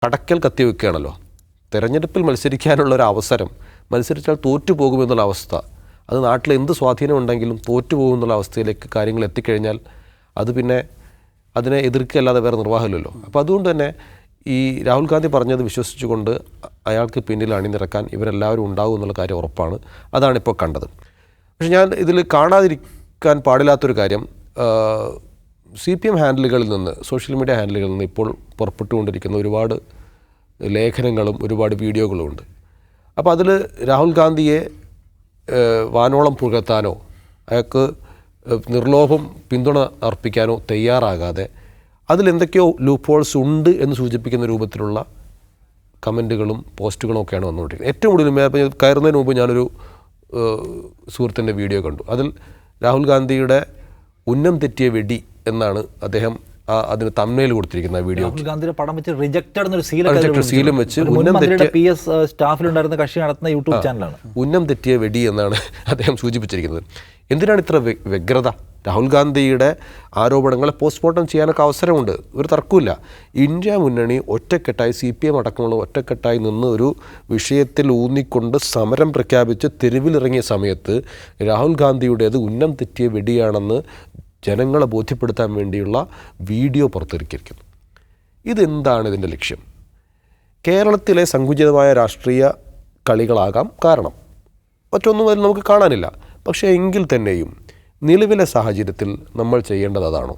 കടക്കൽ കത്തിവെക്കുകയാണല്ലോ. തെരഞ്ഞെടുപ്പിൽ മത്സരിക്കാനുള്ള ഒരു അവസരം, മത്സരിച്ചാൽ തോറ്റു പോകുമെന്നുള്ള അവസ്ഥ, അത് നാട്ടിൽ എന്ത് സ്വാധീനം ഉണ്ടെങ്കിലും തോറ്റു പോകുമെന്നുള്ള അവസ്ഥയിലേക്ക് കാര്യങ്ങൾ എത്തിക്കഴിഞ്ഞാൽ അത് പിന്നെ അതിനെ എതിർക്കുകയല്ലാതെ വേറെ നിർവാഹമില്ലല്ലോ. അപ്പോൾ അതുകൊണ്ട് തന്നെ ഈ രാഹുൽ ഗാന്ധി പറഞ്ഞത് വിശ്വസിച്ചുകൊണ്ട് അയാൾക്ക് പിന്നിൽ അണിനിരക്കാൻ ഇവരെല്ലാവരും ഉണ്ടാവും എന്നുള്ള കാര്യം ഉറപ്പാണ്. അതാണിപ്പോൾ കണ്ടത്. പക്ഷെ ഞാൻ ഇതിൽ കാണാതിരിക്കാൻ പാടില്ലാത്തൊരു കാര്യം, CPM ഹാൻഡിലുകളിൽ നിന്ന്, സോഷ്യൽ മീഡിയ ഹാൻഡിലുകളിൽ നിന്ന് ഇപ്പോൾ പുറപ്പെട്ടുകൊണ്ടിരിക്കുന്ന ഒരുപാട് ലേഖനങ്ങളും ഒരുപാട് വീഡിയോകളും ഉണ്ട്. അപ്പോൾ അതിൽ രാഹുൽ ഗാന്ധിയെ വാനോളം പുകഴ്ത്താനോ അയാൾക്ക് നിർലോഭം പിന്തുണ അർപ്പിക്കാനോ തയ്യാറാകാതെ അതിലെന്തൊക്കെയോ ലൂപ്പ് ഹോൾസ് ഉണ്ട് എന്ന് സൂചിപ്പിക്കുന്ന രൂപത്തിലുള്ള കമൻറ്റുകളും പോസ്റ്റുകളും ഒക്കെയാണ് വന്നുകൊണ്ടിരിക്കുന്നത്. ഏറ്റവും കൂടുതൽ കയറുന്നതിന് മുമ്പ് ഞാനൊരു സുഹൃത്തിൻ്റെ വീഡിയോ കണ്ടു. അതിൽ രാഹുൽ ഗാന്ധിയുടെ ഉന്നം തെറ്റിയ വെടി എന്നാണ് അദ്ദേഹം അതിന് തംബ്നെയിൽ കൊടുത്തിരിക്കുന്ന വീഡിയോ. രാഹുൽ ഗാന്ധിയുടെ പടം വെച്ച് റിജക്റ്റഡ് സീലും വെച്ച് സ്റ്റാഫിലുണ്ടായിരുന്ന കക്ഷി നടത്തുന്ന യൂട്യൂബ് ചാനലാണ്. ഉന്നം തെറ്റിയ വെടി എന്നാണ് അദ്ദേഹം സൂചിപ്പിച്ചിരിക്കുന്നത്. എന്തിനാണ് ഇത്ര വ്യഗ്രത? രാഹുൽ ഗാന്ധിയുടെ ആരോപണങ്ങളെ പോസ്റ്റ്മോർട്ടം ചെയ്യാനൊക്കെ അവസരമുണ്ട്, ഒരു തർക്കമില്ല. ഇന്ത്യ മുന്നണി ഒറ്റക്കെട്ടായി, CPM അടക്കമുള്ള ഒറ്റക്കെട്ടായി നിന്ന് ഒരു വിഷയത്തിൽ ഊന്നിക്കൊണ്ട് സമരം പ്രഖ്യാപിച്ച് തെരുവിലിറങ്ങിയ സമയത്ത് രാഹുൽ ഗാന്ധിയുടേത് ഉന്നം തെറ്റിയ വെടിയാണെന്ന് ജനങ്ങളെ ബോധ്യപ്പെടുത്താൻ വേണ്ടിയുള്ള വീഡിയോ പുറത്തിറക്കിയിരിക്കുന്നു. ഇതെന്താണ് ഇതിൻ്റെ ലക്ഷ്യം? കേരളത്തിലെ സങ്കുചിതമായ രാഷ്ട്രീയ കളികളാകാം കാരണം, മറ്റൊന്നും അതിൽ നമുക്ക് കാണാനില്ല. പക്ഷേ എങ്കിൽ തന്നെയും നിലവിലെ സാഹചര്യത്തിൽ നമ്മൾ ചെയ്യേണ്ടത് അതാണോ?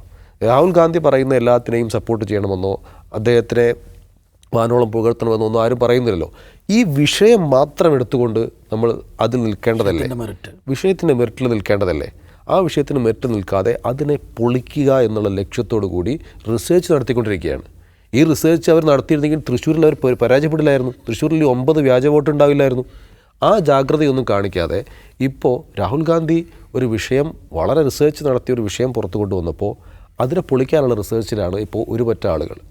രാഹുൽ ഗാന്ധി പറയുന്ന എല്ലാത്തിനെയും സപ്പോർട്ട് ചെയ്യണമെന്നോ അദ്ദേഹത്തിനെ വാനോളം പുകഴ്ത്തണമെന്നോ ഒന്നും ആരും പറയുന്നില്ലല്ലോ. ഈ വിഷയം മാത്രം എടുത്തുകൊണ്ട് നമ്മൾ അതിൽ നിൽക്കേണ്ടതല്ലേ? വിഷയത്തിൻ്റെ മെറിറ്റിൽ നിൽക്കേണ്ടതല്ലേ? ആ വിഷയത്തിന് മെറിറ്റ് നിൽക്കാതെ അതിനെ പൊളിക്കുക എന്നുള്ള ലക്ഷ്യത്തോടു കൂടി റിസർച്ച് നടത്തിക്കൊണ്ടിരിക്കുകയാണ്. ഈ റിസർച്ച് അവർ നടത്തിയിരുന്നെങ്കിൽ തൃശ്ശൂരിൽ അവർ പരാജയപ്പെടില്ലായിരുന്നു. തൃശ്ശൂരിൽ 9 വ്യാജ വോട്ട് ഉണ്ടാവില്ലായിരുന്നു. ആ ജാഗ്രതയൊന്നും കാണിക്കാതെ ഇപ്പോൾ രാഹുൽ ഗാന്ധി ഒരു വിഷയം, വളരെ റിസർച്ച് നടത്തിയ ഒരു വിഷയം പുറത്തു കൊണ്ടുവന്നപ്പോൾ അതിനെ പൊളിക്കാനുള്ള റിസർച്ചിലാണ് ഇപ്പോൾ ഒരു പറ്റ ആളുകൾ.